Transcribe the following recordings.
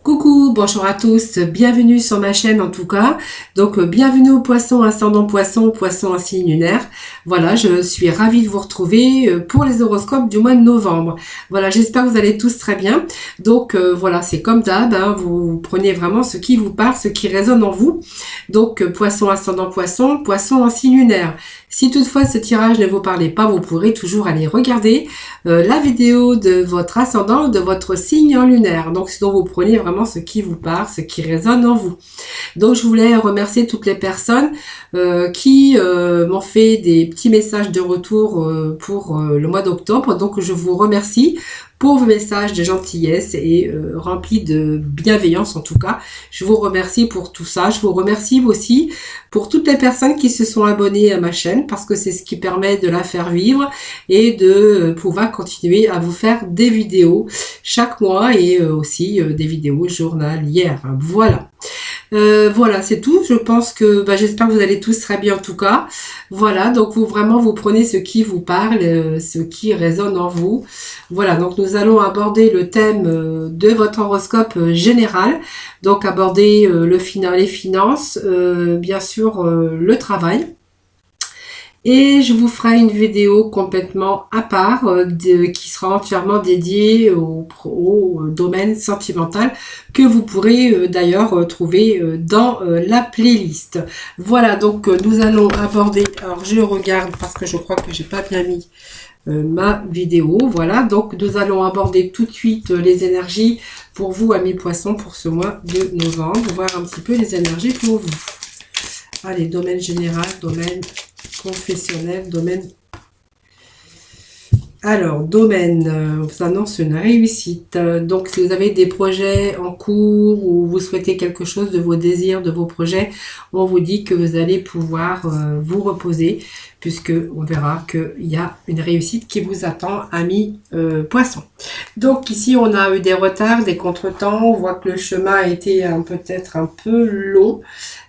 Coucou, bonjour à tous, bienvenue sur ma chaîne en tout cas. Donc bienvenue aux poissons, ascendant poisson, poisson signe lunaire. Voilà, je suis ravie de vous retrouver pour les horoscopes du mois de novembre. Voilà, j'espère que vous allez tous très bien. Donc voilà, c'est comme d'hab, hein, vous prenez vraiment ce qui vous parle, ce qui résonne en vous. Donc poisson, ascendant poisson, poisson signe lunaire. Si toutefois ce tirage ne vous parlait pas, vous pourrez toujours aller regarder la vidéo de votre ascendant, de votre signe en lunaire. Donc sinon vous prenez vraiment ce qui vous parle, ce qui résonne en vous. Donc je voulais remercier toutes les personnes qui m'ont fait des petits messages de retour pour le mois d'octobre. Donc je vous remercie pour vos messages de gentillesse et remplis de bienveillance en tout cas. Je vous remercie pour tout ça. Je vous remercie aussi pour toutes les personnes qui se sont abonnées à ma chaîne parce que c'est ce qui permet de la faire vivre et de pouvoir continuer à vous faire des vidéos chaque mois et aussi des vidéos journalières. Voilà. Voilà, c'est tout. Je pense que j'espère que vous allez tous très bien en tout cas. Voilà, donc vous prenez ce qui vous parle, ce qui résonne en vous. Voilà, donc nous allons aborder le thème de votre horoscope général. Donc aborder les finances, bien sûr le travail. Et je vous ferai une vidéo complètement à part qui sera entièrement dédiée au domaine sentimental que vous pourrez d'ailleurs trouver dans la playlist. Voilà, donc nous allons aborder, alors je regarde parce que je crois que j'ai pas bien mis ma vidéo. Voilà, donc nous allons aborder tout de suite les énergies pour vous, amis poissons, pour ce mois de novembre. Voir un petit peu les énergies pour vous. Allez, domaine général, domaine professionnel, domaine. Alors, domaine, vous annonce une réussite. Donc, si vous avez des projets en cours ou vous souhaitez quelque chose de vos désirs, de vos projets, on vous dit que vous allez pouvoir vous reposer puisque on verra qu'il y a une réussite qui vous attend, amis poissons. Donc, ici, on a eu des retards, des contretemps. On voit que le chemin a été peut-être un peu long.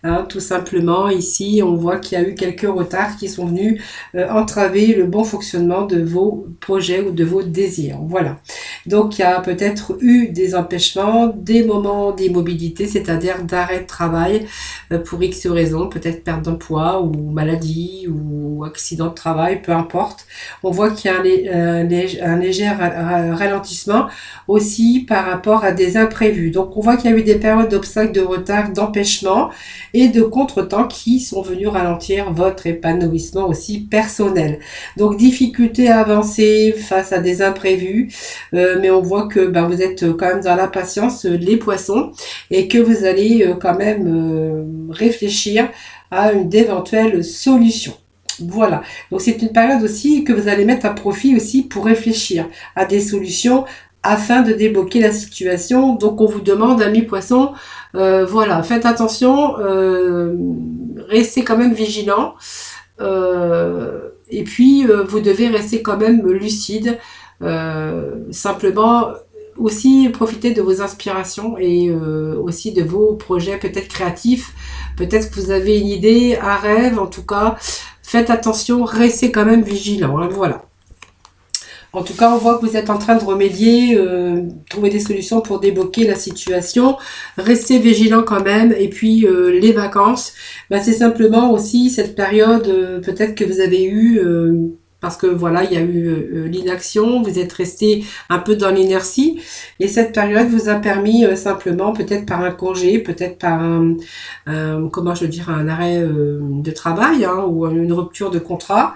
Hein, tout simplement, ici, on voit qu'il y a eu quelques retards qui sont venus entraver le bon fonctionnement de vos projets ou de vos désirs. Voilà. Donc, il y a peut-être eu des empêchements, des moments d'immobilité, c'est-à-dire d'arrêt de travail pour X raisons, peut-être perte d'emploi ou maladie ou accident de travail, peu importe. On voit qu'il y a un léger ralentissement aussi par rapport à des imprévus. Donc, on voit qu'il y a eu des périodes d'obstacles, de retard, d'empêchement et de contretemps qui sont venus ralentir votre épanouissement aussi personnel. Donc, difficulté à avancer face à des imprévus, mais on voit que vous êtes quand même dans la patience, les poissons, et que vous allez quand même réfléchir à une d'éventuelles solutions. Voilà, donc c'est une période aussi que vous allez mettre à profit aussi pour réfléchir à des solutions afin de débloquer la situation. Donc on vous demande, amis poissons, voilà, faites attention, restez quand même vigilants, et puis vous devez rester quand même lucide, simplement aussi profiter de vos inspirations et aussi de vos projets peut-être créatifs, peut-être que vous avez une idée, un rêve, en tout cas, faites attention, restez quand même vigilants, hein, voilà. En tout cas, on voit que vous êtes en train de remédier, trouver des solutions pour débloquer la situation. Restez vigilants quand même. Et puis, les vacances, c'est simplement aussi cette période peut-être que vous avez eue, parce que voilà, il y a eu l'inaction, vous êtes resté un peu dans l'inertie. Et cette période vous a permis simplement, peut-être par un congé, peut-être par un arrêt de travail, hein, ou une rupture de contrat,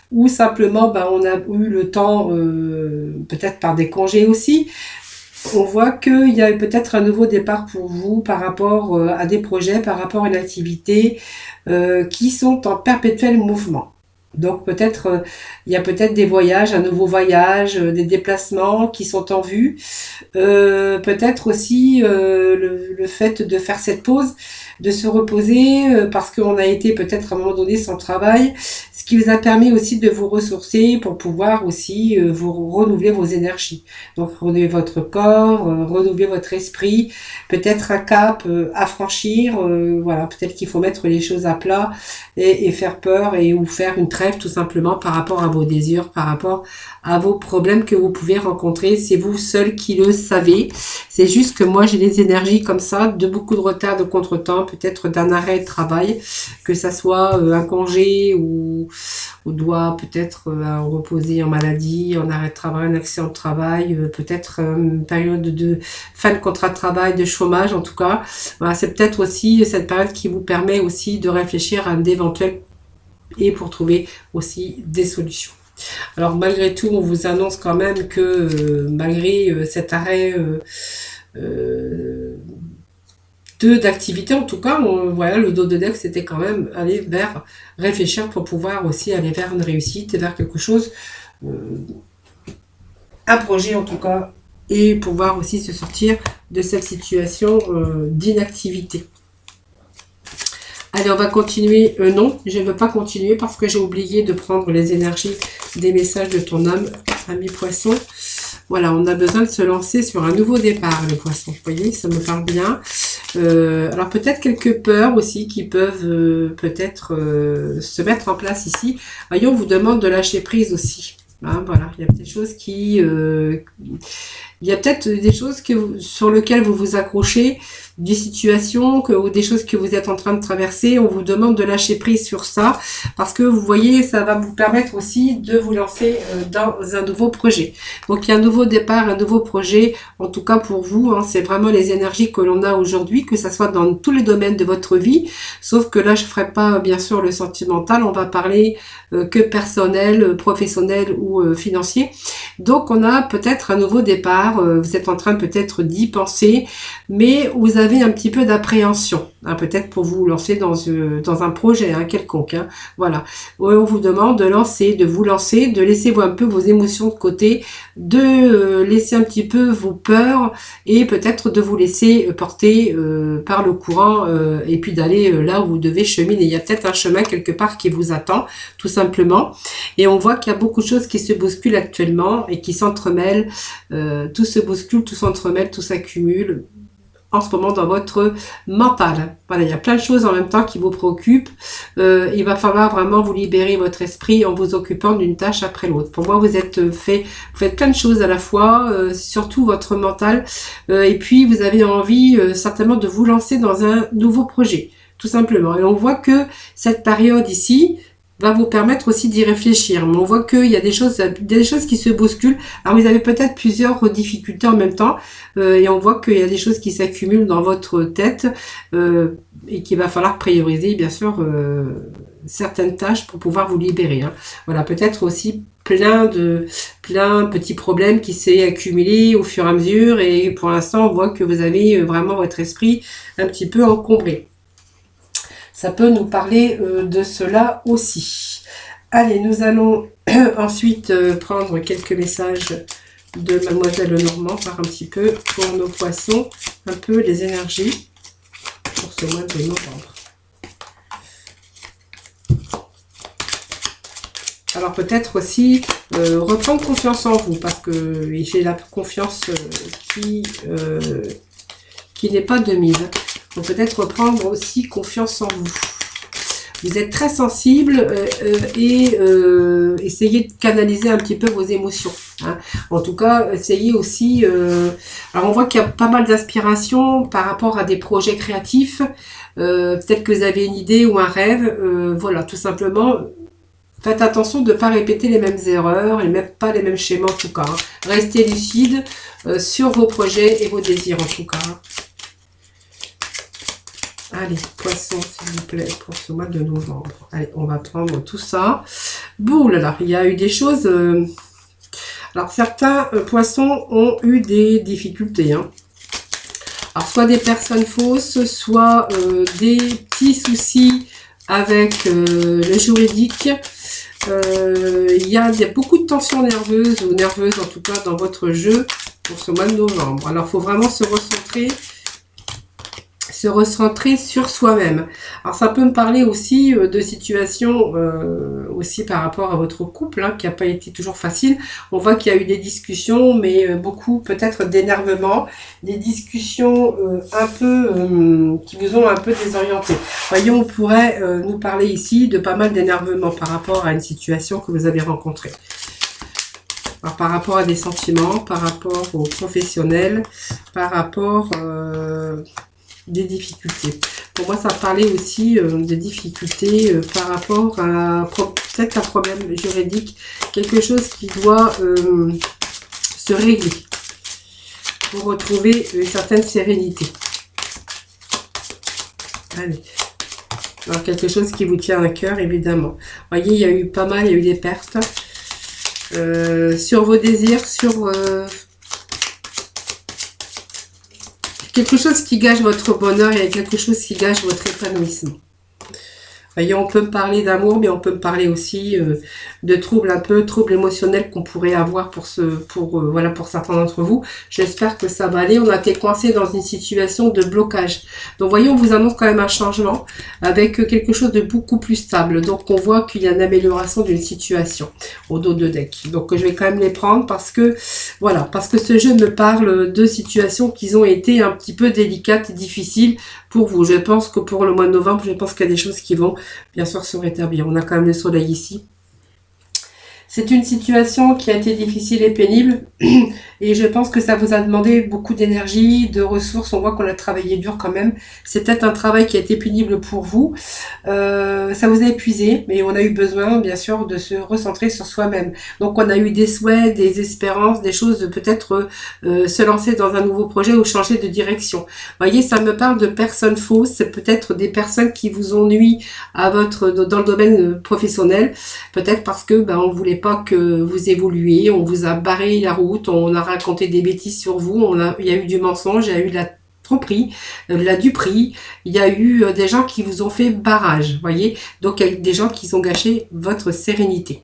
ou simplement on a eu le temps, peut-être par des congés aussi. On voit qu'il y a peut-être un nouveau départ pour vous par rapport à des projets, par rapport à une activité qui sont en perpétuel mouvement. Donc peut-être, il y a peut-être des voyages, un nouveau voyage, des déplacements qui sont en vue. Peut-être aussi le fait de faire cette pause, de se reposer parce qu'on a été peut-être à un moment donné sans travail, ce qui vous a permis aussi de vous ressourcer pour pouvoir aussi vous renouveler vos énergies. Donc renouveler votre corps, renouveler votre esprit, peut-être un cap à franchir, voilà, peut-être qu'il faut mettre les choses à plat et faire peur ou faire une trêve rêves tout simplement par rapport à vos désirs, par rapport à vos problèmes que vous pouvez rencontrer. C'est vous seul qui le savez. C'est juste que moi j'ai des énergies comme ça, de beaucoup de retard, de contretemps, peut-être d'un arrêt de travail, que ça soit un congé ou doit peut-être reposer en maladie, en arrêt de travail, un accident de travail, peut-être une période de fin de contrat de travail, de chômage en tout cas. Voilà, c'est peut-être aussi cette période qui vous permet aussi de réfléchir à d'éventuels et pour trouver aussi des solutions. Alors malgré tout, on vous annonce quand même que malgré cet arrêt d'activité, en tout cas, voilà, le dos de deck, c'était quand même aller vers réfléchir pour pouvoir aussi aller vers une réussite, vers quelque chose, un projet en tout cas, et pouvoir aussi se sortir de cette situation d'inactivité. Allez, on va continuer. Non, je ne veux pas continuer parce que j'ai oublié de prendre les énergies des messages de ton âme, ami poisson. Voilà, on a besoin de se lancer sur un nouveau départ, les poissons. Vous voyez, ça me parle bien. Alors peut-être quelques peurs aussi qui peuvent peut-être se mettre en place ici. Voyons, on vous demande de lâcher prise aussi. Hein, voilà, il y a des choses qui... il y a peut-être des choses sur lesquelles vous vous accrochez, des situations ou des choses que vous êtes en train de traverser. On vous demande de lâcher prise sur ça parce que vous voyez, ça va vous permettre aussi de vous lancer dans un nouveau projet. Donc il y a un nouveau départ, un nouveau projet. En tout cas pour vous, hein, c'est vraiment les énergies que l'on a aujourd'hui, que ça soit dans tous les domaines de votre vie. Sauf que là, je ne ferai pas bien sûr le sentimental. On va parler que personnel, professionnel ou financier. Donc on a peut-être un nouveau départ. Vous êtes en train peut-être d'y penser, mais vous avez un petit peu d'appréhension, hein, peut-être pour vous lancer dans un projet quelconque. Hein, voilà. On vous demande de vous lancer, de laisser un peu vos émotions de côté, de laisser un petit peu vos peurs et peut-être de vous laisser porter par le courant et puis d'aller là où vous devez cheminer. Il y a peut-être un chemin quelque part qui vous attend, tout simplement. Et on voit qu'il y a beaucoup de choses qui se bousculent actuellement et qui s'entremêlent. Tout se bouscule, tout s'entremêle, tout s'accumule en ce moment dans votre mental. Voilà, il y a plein de choses en même temps qui vous préoccupent. Il va falloir vraiment vous libérer votre esprit en vous occupant d'une tâche après l'autre. Pour moi, vous faites plein de choses à la fois, surtout votre mental. Et puis, vous avez envie certainement de vous lancer dans un nouveau projet, tout simplement. Et on voit que cette période ici va vous permettre aussi d'y réfléchir. Mais on voit qu'il y a des choses qui se bousculent. Alors vous avez peut-être plusieurs difficultés en même temps et on voit qu'il y a des choses qui s'accumulent dans votre tête et qu'il va falloir prioriser bien sûr certaines tâches pour pouvoir vous libérer. Hein. Voilà, peut-être aussi plein de petits problèmes qui s'est accumulés au fur et à mesure et pour l'instant on voit que vous avez vraiment votre esprit un petit peu encombré. Ça peut nous parler de cela aussi. Allez, nous allons ensuite prendre quelques messages de Mademoiselle Lenormand, par un petit peu pour nos poissons, un peu les énergies pour ce mois de novembre. Alors peut-être aussi reprendre confiance en vous, parce que j'ai la confiance qui n'est pas de mise. Donc peut-être reprendre aussi confiance en vous. Vous êtes très sensible et essayez de canaliser un petit peu vos émotions. Hein. En tout cas, essayez aussi... alors on voit qu'il y a pas mal d'inspiration par rapport à des projets créatifs. Peut-être que vous avez une idée ou un rêve. Voilà, tout simplement... Faites attention de ne pas répéter les mêmes erreurs et même pas les mêmes schémas en tout cas. Hein. Restez lucide sur vos projets et vos désirs en tout cas. Hein. Allez, poisson, s'il vous plaît, pour ce mois de novembre. Allez, on va prendre tout ça. Bon, là, il y a eu des choses... Alors, certains poissons ont eu des difficultés. Hein. Alors, soit des personnes fausses, soit des petits soucis avec le juridique. Il y a beaucoup de tensions nerveuses, ou nerveuses en tout cas, dans votre jeu pour ce mois de novembre. Alors, il faut vraiment se recentrer se recentrer sur soi-même. Alors ça peut me parler aussi de situations aussi par rapport à votre couple, hein, qui n'a pas été toujours facile. On voit qu'il y a eu des discussions, mais beaucoup peut-être d'énervement, des discussions un peu qui vous ont un peu désorienté. Voyons, on pourrait nous parler ici de pas mal d'énervement par rapport à une situation que vous avez rencontrée. Alors, par rapport à des sentiments, par rapport aux professionnels, par rapport des difficultés. Pour moi, ça parlait aussi de difficultés par rapport à peut-être un problème juridique, quelque chose qui doit se régler pour retrouver une certaine sérénité. Allez. Alors, quelque chose qui vous tient à cœur, évidemment. Vous voyez, il y a eu pas mal, il y a eu des pertes. Sur vos désirs, sur quelque chose qui gâche votre bonheur et quelque chose qui gâche votre épanouissement. Voyez, on peut me parler d'amour, mais on peut me parler aussi de troubles troubles émotionnels qu'on pourrait avoir pour certains d'entre vous. J'espère que ça va aller. On a été coincé dans une situation de blocage. Donc, voyez, on vous annonce quand même un changement avec quelque chose de beaucoup plus stable. Donc, on voit qu'il y a une amélioration d'une situation au dos de deck. Donc, je vais quand même les prendre parce que, voilà, parce que ce jeu me parle de situations qui ont été un petit peu délicates et difficiles pour vous. Je pense que pour le mois de novembre, je pense qu'il y a des choses qui vont bien sûr se rétablir. On a quand même le soleil ici. C'est une situation qui a été difficile et pénible et je pense que ça vous a demandé beaucoup d'énergie, de ressources. On voit qu'on a travaillé dur quand même. C'est peut-être un travail qui a été pénible pour vous. Ça vous a épuisé, mais on a eu besoin bien sûr de se recentrer sur soi-même. Donc on a eu des souhaits, des espérances, des choses de peut-être se lancer dans un nouveau projet ou changer de direction. Vous voyez, ça me parle de personnes fausses. C'est peut-être des personnes qui vous ennuient dans le domaine professionnel. Peut-être parce que on voulait pas que vous évoluiez, on vous a barré la route, on a raconté des bêtises sur vous, il y a eu du mensonge, il y a eu de la tromperie, de la duperie, il y a eu des gens qui vous ont fait barrage, voyez, donc il y a des gens qui ont gâché votre sérénité.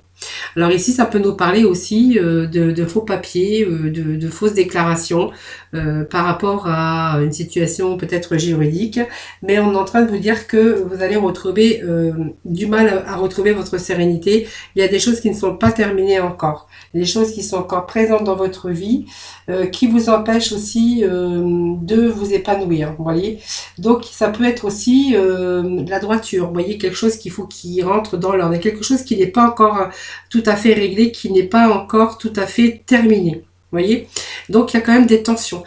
Alors ici, ça peut nous parler aussi de faux papiers, de fausses déclarations par rapport à une situation peut-être juridique. Mais on est en train de vous dire que vous allez retrouver du mal à retrouver votre sérénité. Il y a des choses qui ne sont pas terminées encore. Des choses qui sont encore présentes dans votre vie, qui vous empêchent aussi de vous épanouir. Vous voyez. Donc ça peut être aussi de la droiture. Vous voyez, quelque chose qu'il faut qu'il rentre dans l'ordre. Quelque chose qui n'est pas encore tout à fait réglé, qui n'est pas encore tout à fait terminé. Vous voyez, donc il y a quand même des tensions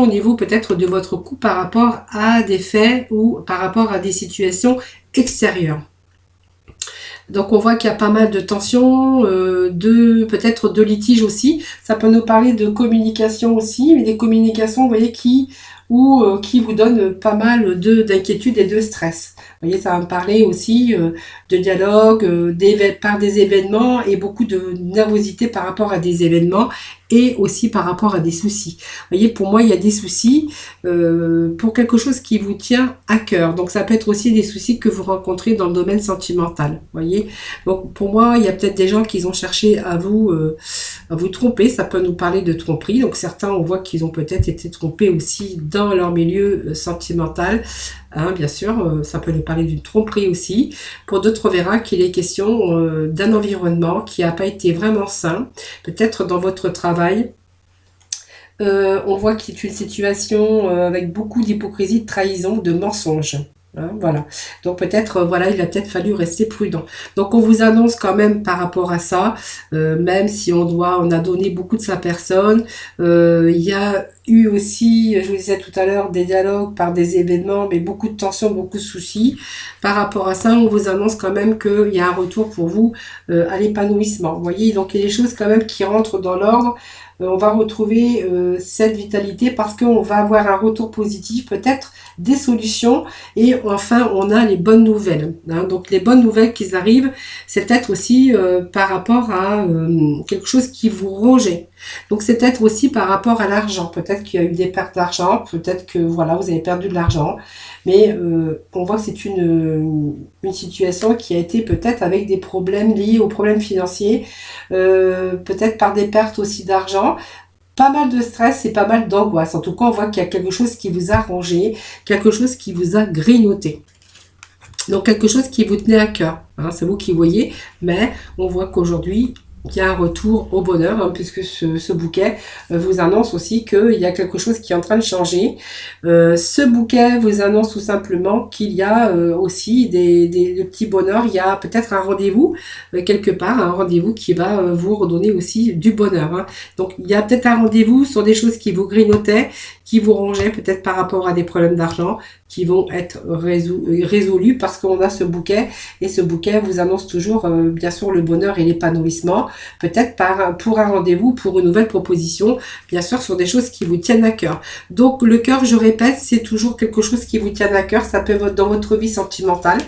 au niveau peut-être de votre couple par rapport à des faits ou par rapport à des situations extérieures. Donc on voit qu'il y a pas mal de tensions, peut-être de litiges aussi. Ça peut nous parler de communication aussi, mais des communications, vous voyez, qui vous donnent pas mal d'inquiétude et de stress. Vous voyez, ça va me parler aussi de dialogue, par des événements et beaucoup de nervosité par rapport à des événements et aussi par rapport à des soucis. Vous voyez, pour moi, il y a des soucis pour quelque chose qui vous tient à cœur. Donc, ça peut être aussi des soucis que vous rencontrez dans le domaine sentimental. Vous voyez, donc pour moi, il y a peut-être des gens qui ont cherché à vous tromper. Ça peut nous parler de tromperie. Donc, certains, on voit qu'ils ont peut-être été trompés aussi dans leur milieu sentimental. Hein, bien sûr, ça peut nous parler d'une tromperie aussi. Pour d'autres, on verra qu'il est question d'un environnement qui n'a pas été vraiment sain, peut-être dans votre travail. On voit qu'il est une situation avec beaucoup d'hypocrisie, de trahison, de mensonges. Hein, voilà. Donc peut-être, il a peut-être fallu rester prudent. Donc on vous annonce quand même par rapport à ça, même si on a donné beaucoup de sa personne, il y a eu aussi, je vous disais tout à l'heure, des dialogues par des événements, mais beaucoup de tensions, beaucoup de soucis. Par rapport à ça, on vous annonce quand même qu'il y a un retour pour vous à l'épanouissement. Vous voyez, donc il y a des choses quand même qui rentrent dans l'ordre. On va retrouver cette vitalité parce qu'on va avoir un retour positif, peut-être des solutions et enfin on a les bonnes nouvelles. Hein. Donc les bonnes nouvelles qui arrivent, c'est peut-être aussi par rapport à quelque chose qui vous rongeait. Donc c'est peut-être aussi par rapport à l'argent. Peut-être qu'il y a eu des pertes d'argent, peut-être que vous avez perdu de l'argent. Mais on voit que c'est une situation qui a été peut-être avec des problèmes liés aux problèmes financiers, peut-être par des pertes aussi d'argent. pas mal de stress et pas mal d'angoisse. En tout cas, on voit qu'il y a quelque chose qui vous a rongé, quelque chose qui vous a grignoté. Donc quelque chose qui vous tenait à cœur, hein, c'est vous qui voyez, mais on voit qu'aujourd'hui, il y a un retour au bonheur, hein, puisque ce bouquet vous annonce aussi qu'il y a quelque chose qui est en train de changer. Ce bouquet vous annonce tout simplement qu'il y a aussi de petits bonheurs. Il y a peut-être un rendez-vous quelque part, un rendez-vous qui va vous redonner aussi du bonheur. Hein. Donc il y a peut-être un rendez-vous sur des choses qui vous grignotaient, qui vous rongeaient peut-être par rapport à des problèmes d'argent, qui vont être résolus parce qu'on a ce bouquet, et ce bouquet vous annonce toujours bien sûr le bonheur et l'épanouissement, peut-être pour un rendez-vous, pour une nouvelle proposition, bien sûr sur des choses qui vous tiennent à cœur. Donc le cœur, je répète, c'est toujours quelque chose qui vous tient à cœur. Ça peut être dans votre vie sentimentale,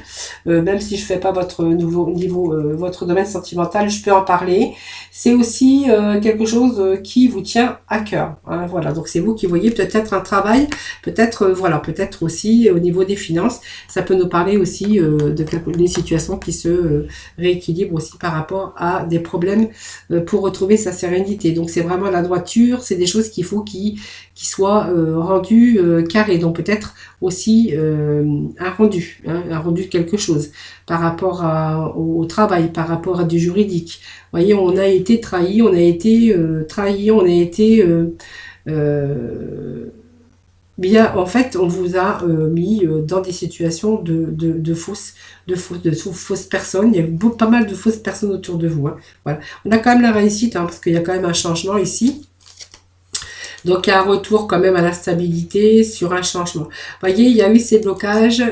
même si je fais pas votre votre domaine sentimental, je peux en parler. C'est aussi quelque chose qui vous tient à cœur, hein, voilà. Donc c'est vous qui voyez peut-être un travail, peut-être voilà, peut-être aussi au niveau des finances, ça peut nous parler aussi des situations qui se rééquilibrent aussi par rapport à des problèmes pour retrouver sa sérénité. Donc c'est vraiment la droiture, c'est des choses qu'il faut qui soient rendues carrées. Donc peut-être aussi un rendu de quelque chose par rapport au travail, par rapport à du juridique. Vous voyez, on a été trahi, on a été bien, en fait, on vous a mis dans des situations de fausses personnes. Il y a pas mal de fausses personnes autour de vous. Hein. Voilà. On a quand même la réussite, hein, parce qu'il y a quand même un changement ici. Donc, il y a un retour quand même à la stabilité sur un changement. Vous voyez, il y a eu ces blocages,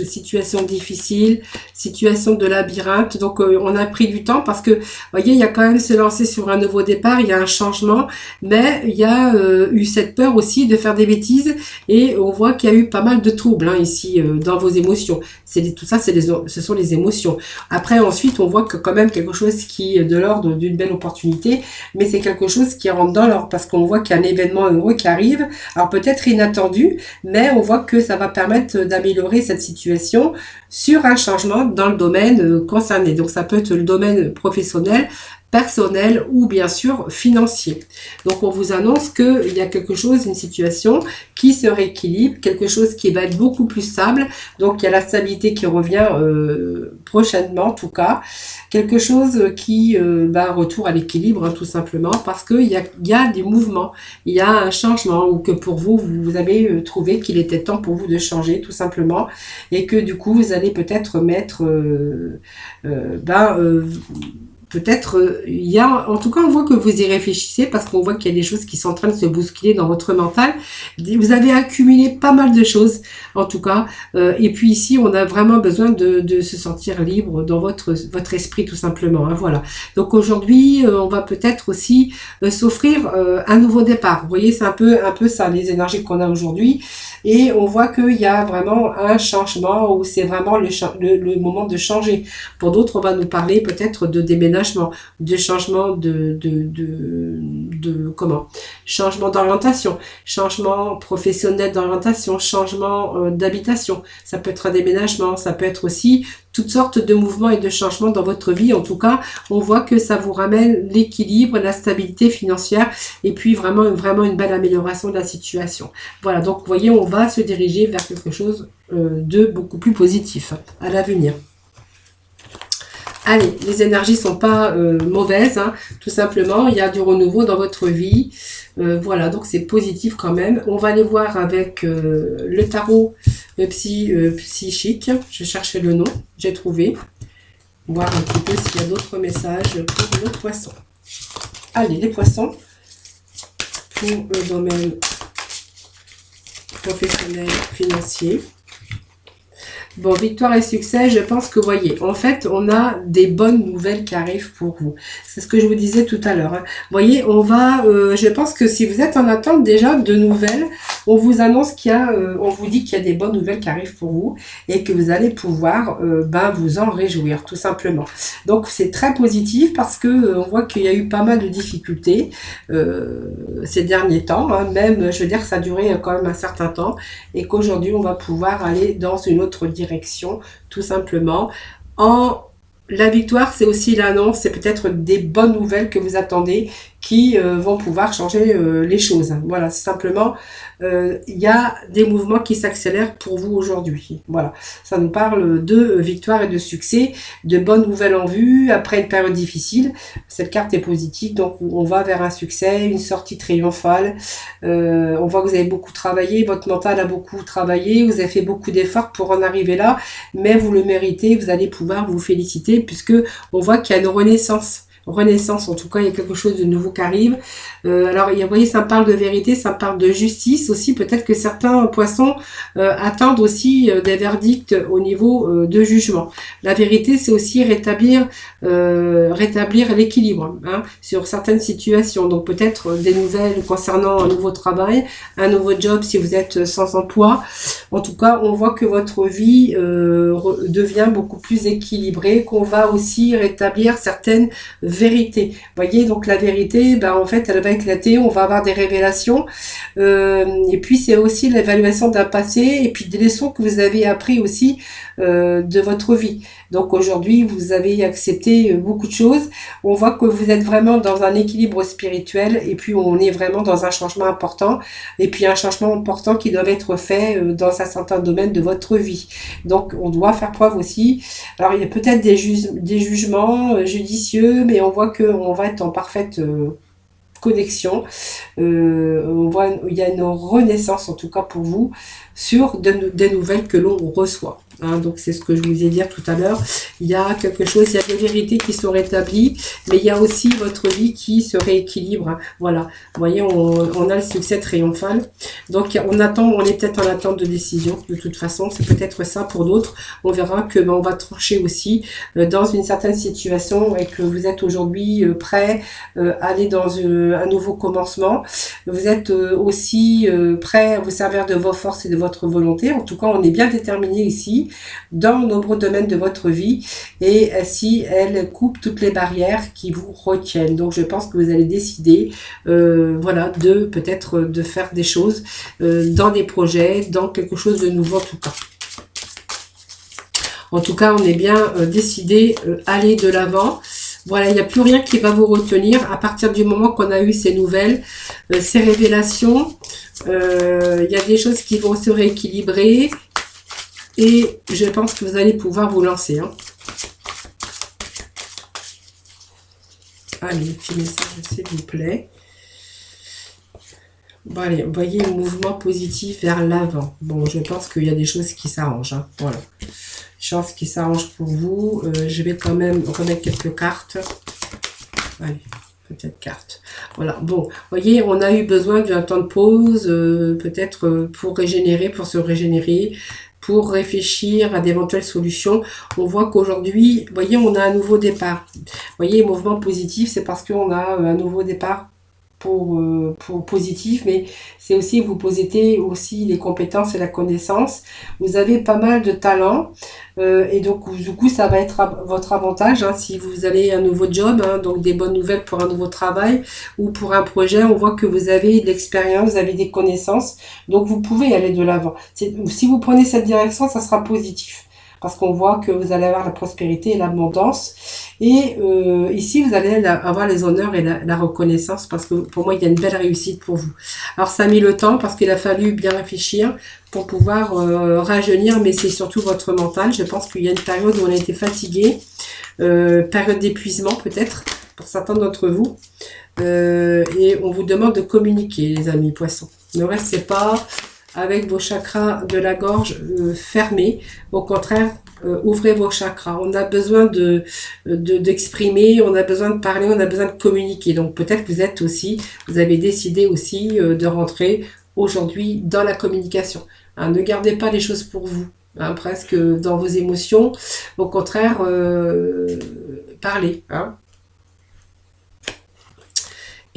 situations difficiles, situations de labyrinthe. Donc, on a pris du temps parce que, vous voyez, il y a quand même se lancer sur un nouveau départ, il y a un changement, mais il y a eu cette peur aussi de faire des bêtises, et on voit qu'il y a eu pas mal de troubles hein, ici dans vos émotions. Tout ça, ce sont les émotions. Après, ensuite, on voit que quand même quelque chose qui est de l'ordre d'une belle opportunité, mais c'est quelque chose qui rentre dans l'ordre parce qu'on voit qu'il y a un événement heureux qui arrive, alors peut-être inattendu, mais on voit que ça va permettre d'améliorer cette situation sur un changement dans le domaine concerné. Donc ça peut être le domaine professionnel, personnel ou bien sûr financier. Donc on vous annonce qu'il y a quelque chose, une situation qui se rééquilibre, quelque chose qui va être beaucoup plus stable. Donc il y a la stabilité qui revient prochainement en tout cas. Quelque chose qui retour à l'équilibre hein, tout simplement parce qu'il y a des mouvements, il y a un changement ou que pour vous, vous avez trouvé qu'il était temps pour vous de changer tout simplement et que du coup vous allez peut-être mettre peut-être, il y a, en tout cas, on voit que vous y réfléchissez parce qu'on voit qu'il y a des choses qui sont en train de se bousculer dans votre mental. Vous avez accumulé pas mal de choses, en tout cas. Et puis ici, on a vraiment besoin de se sentir libre dans votre esprit, tout simplement. Hein, voilà. Donc aujourd'hui, on va peut-être aussi s'offrir un nouveau départ. Vous voyez, c'est un peu ça, les énergies qu'on a aujourd'hui. Et on voit qu'il y a vraiment un changement où c'est vraiment le moment de changer. Pour d'autres, on va nous parler peut-être de déménagement, de changement changement d'orientation, changement professionnel d'orientation, changement d'habitation. Ça peut être un déménagement, ça peut être aussi toutes sortes de mouvements et de changements dans votre vie. En tout cas, on voit que ça vous ramène l'équilibre, la stabilité financière et puis vraiment une belle amélioration de la situation. Voilà, donc vous voyez, on va se diriger vers quelque chose de beaucoup plus positif à l'avenir. Allez, les énergies sont pas mauvaises, hein, tout simplement. Il y a du renouveau dans votre vie. Voilà, donc c'est positif quand même. On va aller voir avec le tarot psychique. Je cherchais le nom, j'ai trouvé. Voir un petit peu s'il y a d'autres messages pour le poisson. Allez, les poissons, pour le domaine professionnel, financier. Bon, victoire et succès, je pense que, vous voyez, en fait, on a des bonnes nouvelles qui arrivent pour vous. C'est ce que je vous disais tout à l'heure. Hein. Vous voyez, on va, je pense que si vous êtes en attente déjà de nouvelles, on vous annonce qu'il y a, on vous dit qu'il y a des bonnes nouvelles qui arrivent pour vous et que vous allez pouvoir, vous en réjouir, tout simplement. Donc, c'est très positif parce que on voit qu'il y a eu pas mal de difficultés ces derniers temps. Hein. Même, je veux dire, ça a duré quand même un certain temps et qu'aujourd'hui, on va pouvoir aller dans une autre direction, tout simplement. La victoire, c'est aussi l'annonce, c'est peut-être des bonnes nouvelles que vous attendez, qui vont pouvoir changer les choses. Voilà, c'est simplement, il y a des mouvements qui s'accélèrent pour vous aujourd'hui. Voilà, ça nous parle de victoire et de succès, de bonnes nouvelles en vue, après une période difficile. Cette carte est positive, donc on va vers un succès, une sortie triomphale. On voit que vous avez beaucoup travaillé, votre mental a beaucoup travaillé, vous avez fait beaucoup d'efforts pour en arriver là, mais vous le méritez, vous allez pouvoir vous féliciter, puisque on voit qu'il y a une renaissance, en tout cas, il y a quelque chose de nouveau qui arrive. Alors, vous voyez, ça me parle de vérité, ça me parle de justice aussi. Peut-être que certains poissons attendent aussi des verdicts au niveau de jugement. La vérité, c'est aussi rétablir l'équilibre sur certaines situations. Donc, peut-être des nouvelles concernant un nouveau travail, un nouveau job si vous êtes sans emploi. En tout cas, on voit que votre vie devient beaucoup plus équilibrée, qu'on va aussi rétablir certaines vérité. Vous voyez, donc la vérité, en fait, elle va éclater, on va avoir des révélations. Et puis, c'est aussi l'évaluation d'un passé et puis des leçons que vous avez appris aussi de votre vie. Donc, aujourd'hui, vous avez accepté beaucoup de choses. On voit que vous êtes vraiment dans un équilibre spirituel et puis on est vraiment dans un changement important. Et puis, un changement important qui doit être fait dans un certain domaine de votre vie. Donc, on doit faire preuve aussi. Alors, il y a peut-être des jugements judicieux, mais on voit qu'on va être en parfaite connexion. On voit il y a une renaissance, en tout cas pour vous, sur des nouvelles que l'on reçoit. Donc c'est ce que je vous ai dit tout à l'heure. Il y a quelque chose, il y a des vérités qui sont rétablies, mais il y a aussi votre vie qui se rééquilibre. Voilà, vous voyez, on a le succès triomphal. Donc on est peut-être en attente de décision. De toute façon, c'est peut-être ça pour d'autres. On verra que on va trancher aussi dans une certaine situation et que vous êtes aujourd'hui prêt à aller dans un nouveau commencement. Vous êtes aussi prêt à vous servir de vos forces et de votre volonté. En tout cas, on est bien déterminé ici dans de nombreux domaines de votre vie et ainsi elle coupe toutes les barrières qui vous retiennent. Donc je pense que vous allez décider voilà, de peut-être de faire des choses dans des projets, dans quelque chose de nouveau en tout cas. En tout cas, on est bien décidé aller de l'avant. Voilà, il n'y a plus rien qui va vous retenir à partir du moment qu'on a eu ces nouvelles, ces révélations. Il y a des choses qui vont se rééquilibrer et je pense que vous allez pouvoir vous lancer. Allez, petit message, s'il vous plaît. Bon, allez, vous voyez un mouvement positif vers l'avant. Bon, je pense qu'il y a des choses qui s'arrangent. Voilà. Chance qui s'arrange pour vous. Je vais quand même remettre quelques cartes. Allez, peut-être cartes. Voilà, bon, vous voyez, on a eu besoin d'un temps de pause, peut-être pour régénérer, pour se régénérer, pour réfléchir à d'éventuelles solutions. On voit qu'aujourd'hui, vous voyez, on a un nouveau départ. Vous voyez, mouvement positif, c'est parce qu'on a un nouveau départ pour positif, mais c'est aussi vous possédez aussi les compétences et la connaissance. Vous avez pas mal de talent et donc du coup ça va être votre avantage si vous avez un nouveau job, donc des bonnes nouvelles pour un nouveau travail ou pour un projet. On voit que vous avez de l'expérience, vous avez des connaissances, donc vous pouvez aller de l'avant. Si vous prenez cette direction, ça sera positif. Parce qu'on voit que vous allez avoir la prospérité et l'abondance. Et ici, vous allez avoir les honneurs et la reconnaissance, parce que pour moi, il y a une belle réussite pour vous. Alors, ça a mis le temps, parce qu'il a fallu bien réfléchir pour pouvoir rajeunir, mais c'est surtout votre mental. Je pense qu'il y a une période où on a été fatigué, période d'épuisement peut-être, pour certains d'entre vous. Et on vous demande de communiquer, les amis poissons. Ne restez pas avec vos chakras de la gorge fermés. Au contraire, ouvrez vos chakras. On a besoin d'exprimer, on a besoin de parler, on a besoin de communiquer. Donc peut-être que vous avez décidé aussi de rentrer aujourd'hui dans la communication. Ne gardez pas les choses pour vous, presque dans vos émotions. Au contraire, parlez.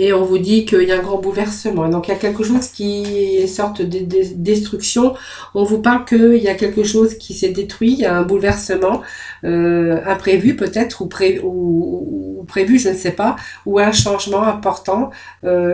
Et on vous dit qu'il y a un grand bouleversement. Donc, il y a quelque chose qui est une sorte de destruction. On vous parle qu'il y a quelque chose qui s'est détruit. Il y a un bouleversement imprévu peut-être ou prévu, je ne sais pas. Ou un changement important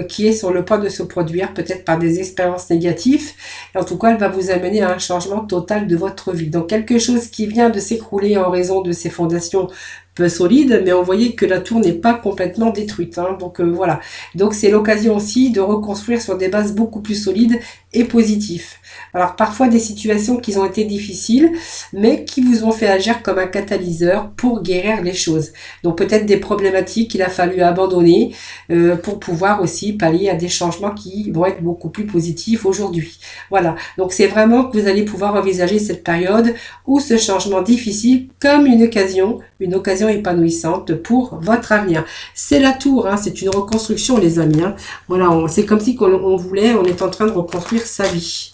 qui est sur le point de se produire, peut-être par des expériences négatives. Et en tout cas, elle va vous amener à un changement total de votre vie. Donc, quelque chose qui vient de s'écrouler en raison de ces fondations peu solide, mais on voyait que la tour n'est pas complètement détruite. Hein. Donc voilà. Donc c'est l'occasion aussi de reconstruire sur des bases beaucoup plus solides et positives. Alors parfois des situations qui ont été difficiles, mais qui vous ont fait agir comme un catalyseur pour guérir les choses. Donc peut-être des problématiques qu'il a fallu abandonner pour pouvoir aussi pallier à des changements qui vont être beaucoup plus positifs aujourd'hui. Voilà, donc c'est vraiment que vous allez pouvoir envisager cette période ou ce changement difficile comme une occasion épanouissante pour votre avenir. C'est la tour, hein, c'est une reconstruction les amis. Hein. Voilà, c'est comme si on est en train de reconstruire sa vie.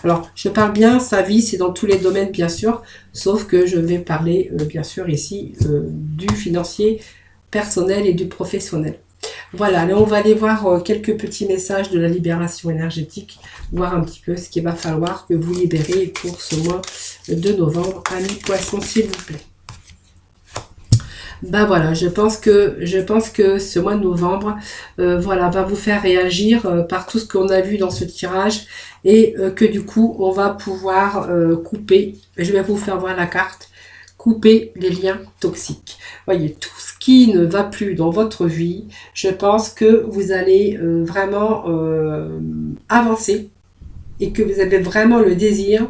Alors, je parle bien, sa vie, c'est dans tous les domaines, bien sûr, sauf que je vais parler, bien sûr, ici, du financier, personnel et du professionnel. Voilà, là, on va aller voir quelques petits messages de la libération énergétique, voir un petit peu ce qu'il va falloir que vous libérez pour ce mois de novembre. Amis Poissons, s'il vous plaît. Ben voilà, je pense que ce mois de novembre, voilà, va vous faire réagir par tout ce qu'on a vu dans ce tirage et que du coup, on va pouvoir couper. Je vais vous faire voir la carte. Couper les liens toxiques. Voyez, tout ce qui ne va plus dans votre vie, je pense que vous allez vraiment avancer et que vous avez vraiment le désir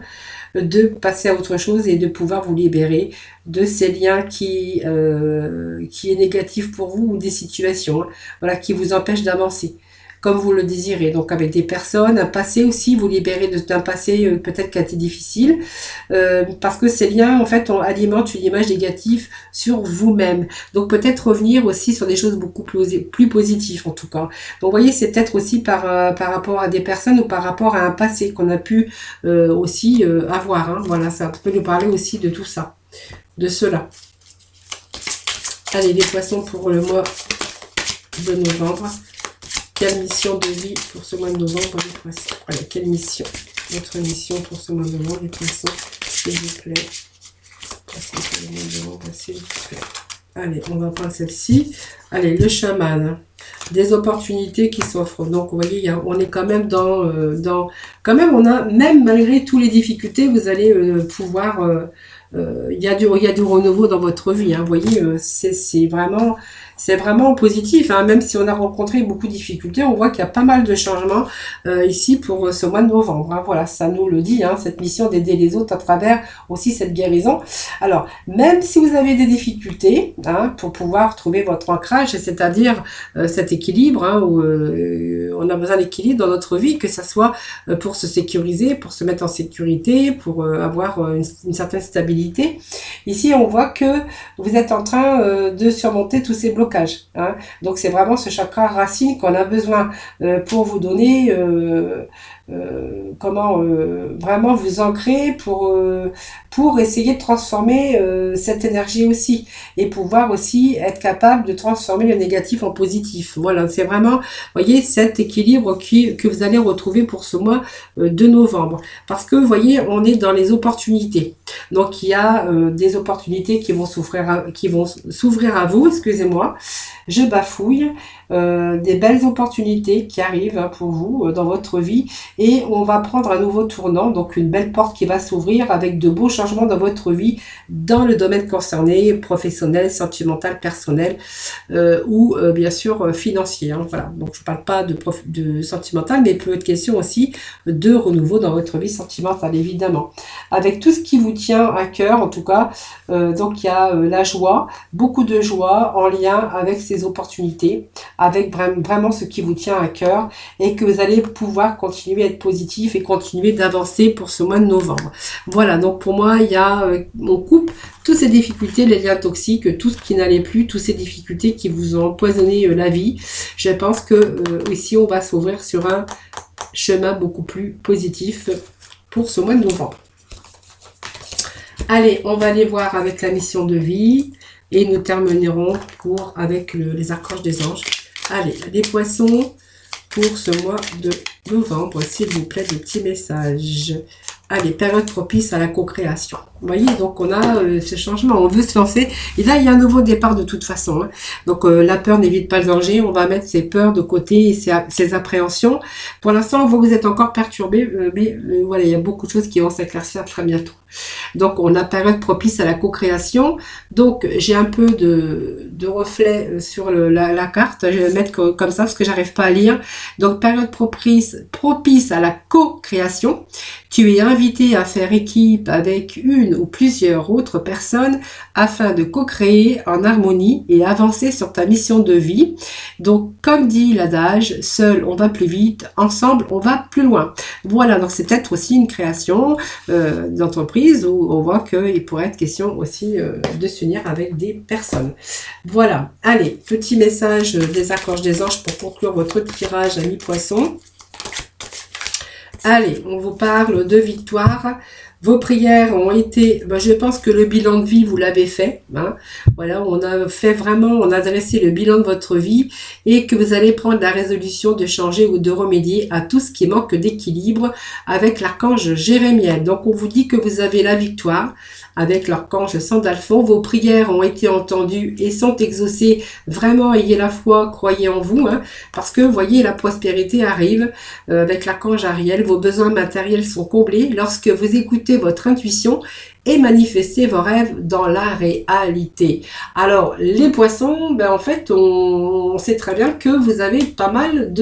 de passer à autre chose et de pouvoir vous libérer de ces liens qui est négatif pour vous ou des situations, hein, voilà, qui vous empêchent d'avancer comme vous le désirez. Donc avec des personnes, un passé aussi, vous libérez d'un passé peut-être qui a été difficile, parce que ces liens en fait alimentent une image négative sur vous-même. Donc peut-être revenir aussi sur des choses beaucoup plus positives en tout cas. Donc vous voyez, c'est peut-être aussi par rapport à des personnes ou par rapport à un passé qu'on a pu aussi avoir. Hein. Voilà, ça peut nous parler aussi de tout ça, de cela. Allez, les poissons pour le mois de novembre. Quelle mission de vie pour ce mois de novembre, les poissons? Voilà, quelle mission? Votre mission pour ce mois de novembre, les poissons, s'il vous plaît. Poissons pour le mois de novembre, s'il vous plaît. Allez, on va prendre celle-ci. Allez, le chaman. Des opportunités qui s'offrent. Donc, vous voyez, on est quand même quand même, on a, même malgré toutes les difficultés, vous allez pouvoir... il y a du renouveau dans votre vie. Hein, vous voyez, c'est vraiment positif, hein, même si on a rencontré beaucoup de difficultés, on voit qu'il y a pas mal de changements ici pour ce mois de novembre. Hein, voilà, ça nous le dit, hein, cette mission d'aider les autres à travers aussi cette guérison. Alors, même si vous avez des difficultés, hein, pour pouvoir trouver votre ancrage, c'est-à-dire cet équilibre, hein, où on a besoin d'équilibre dans notre vie, que ce soit pour se sécuriser, pour se mettre en sécurité, pour avoir une certaine stabilité. Ici, on voit que vous êtes en train de surmonter tous ces blocages. Hein. Donc c'est vraiment ce chakra racine qu'on a besoin pour vous donner comment vraiment vous ancrer pour essayer de transformer cette énergie aussi et pouvoir aussi être capable de transformer le négatif en positif. Voilà, c'est vraiment, voyez, cet équilibre que vous allez retrouver pour ce mois de novembre. Parce que, vous voyez, on est dans les opportunités. Donc, il y a des opportunités qui vont s'ouvrir à vous, excusez-moi, je bafouille, des belles opportunités qui arrivent hein, pour vous dans votre vie et on va prendre un nouveau tournant, donc une belle porte qui va s'ouvrir avec de beaux changements dans votre vie, dans le domaine concerné, professionnel, sentimental, personnel ou bien sûr financier. Hein, voilà, donc je ne parle pas de sentimental, mais il peut être question aussi de renouveau dans votre vie sentimentale, évidemment. Avec tout ce qui vous tient à cœur, en tout cas, donc il y a la joie, beaucoup de joie en lien avec ces opportunités, avec vraiment ce qui vous tient à cœur et que vous allez pouvoir continuer à être positif et continuer d'avancer pour ce mois de novembre. Voilà, donc pour moi, il y a, on coupe toutes ces difficultés, les liens toxiques, tout ce qui n'allait plus, toutes ces difficultés qui vous ont empoisonné la vie. Je pense que ici, on va s'ouvrir sur un chemin beaucoup plus positif pour ce mois de novembre. Allez, on va aller voir avec la mission de vie et nous terminerons avec les archanges des anges. Allez, les poissons pour ce mois de novembre, s'il vous plaît, des petits messages. Allez, période propice à la co-création. Vous voyez, donc on a ce changement, on veut se lancer. Et là, il y a un nouveau départ de toute façon. Hein. Donc la peur n'évite pas le danger. On va mettre ses peurs de côté et ses appréhensions. Pour l'instant, on voit que vous êtes encore perturbé, mais voilà, il y a beaucoup de choses qui vont s'éclaircir très bientôt. Donc, on a période propice à la co-création. Donc, j'ai un peu de reflet sur la carte. Je vais le mettre comme ça parce que j'arrive pas à lire. Donc, période propice à la co-création. Tu es invité à faire équipe avec une ou plusieurs autres personnes afin de co-créer en harmonie et avancer sur ta mission de vie. Donc, comme dit l'adage, seul on va plus vite, ensemble on va plus loin. Voilà, donc c'est peut-être aussi une création d'entreprise où on voit qu'il pourrait être question aussi de s'unir avec des personnes. Voilà, allez, petit message des archanges des anges pour conclure votre tirage à mi-poisson. Allez, on vous parle de victoire. Vos prières ont été, je pense que le bilan de vie, vous l'avez fait. Hein. Voilà, on a fait vraiment, on a dressé le bilan de votre vie et que vous allez prendre la résolution de changer ou de remédier à tout ce qui manque d'équilibre avec l'archange Jérémiel. Donc, on vous dit que vous avez la victoire avec l'archange Sandalphon. Vos prières ont été entendues et sont exaucées. Vraiment, ayez la foi, croyez en vous, hein, parce que, vous voyez, la prospérité arrive avec l'archange Ariel. Vos besoins matériels sont comblés lorsque vous écoutez votre intuition et manifestez vos rêves dans la réalité. Alors, les poissons, en fait, on sait très bien que vous avez pas mal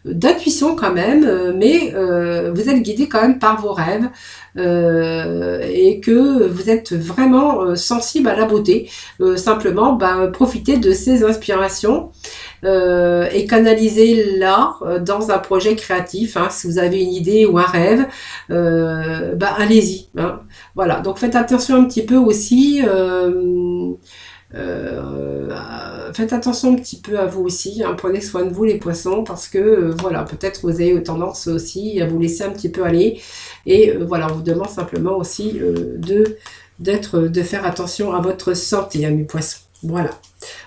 d'intuition quand même, mais vous êtes guidé quand même par vos rêves et que vous êtes vraiment sensible à la beauté. Simplement, profitez de ces inspirations et canalisez-la dans un projet créatif. Hein, si vous avez une idée ou un rêve, allez-y. Hein. Voilà, donc faites attention un petit peu aussi. Faites attention un petit peu à vous aussi, hein, prenez soin de vous les poissons parce que voilà, peut-être vous avez tendance aussi à vous laisser un petit peu aller et voilà, on vous demande simplement aussi de faire attention à votre santé, amis poissons. Voilà,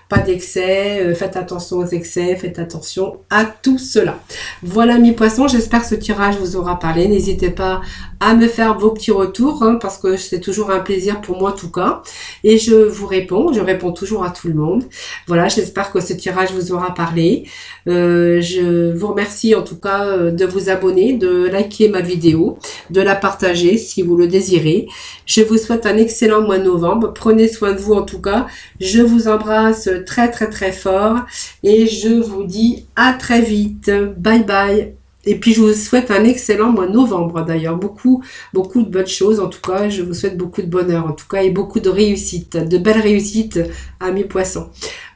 pas d'excès, faites attention aux excès, faites attention à tout cela. Voilà mes poissons, j'espère que ce tirage vous aura parlé. N'hésitez pas à me faire vos petits retours, hein, parce que c'est toujours un plaisir pour moi en tout cas. Et je réponds toujours à tout le monde. Voilà, j'espère que ce tirage vous aura parlé. Je vous remercie en tout cas de vous abonner, de liker ma vidéo, de la partager si vous le désirez. Je vous souhaite un excellent mois de novembre. Prenez soin de vous en tout cas. Je vous embrasse très très très fort et je vous dis à très vite. Bye bye. Et puis je vous souhaite un excellent mois de novembre d'ailleurs. Beaucoup de bonnes choses en tout cas. Je vous souhaite beaucoup de bonheur en tout cas et beaucoup de réussite, de belles réussites à mes poissons.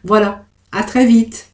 Voilà, à très vite.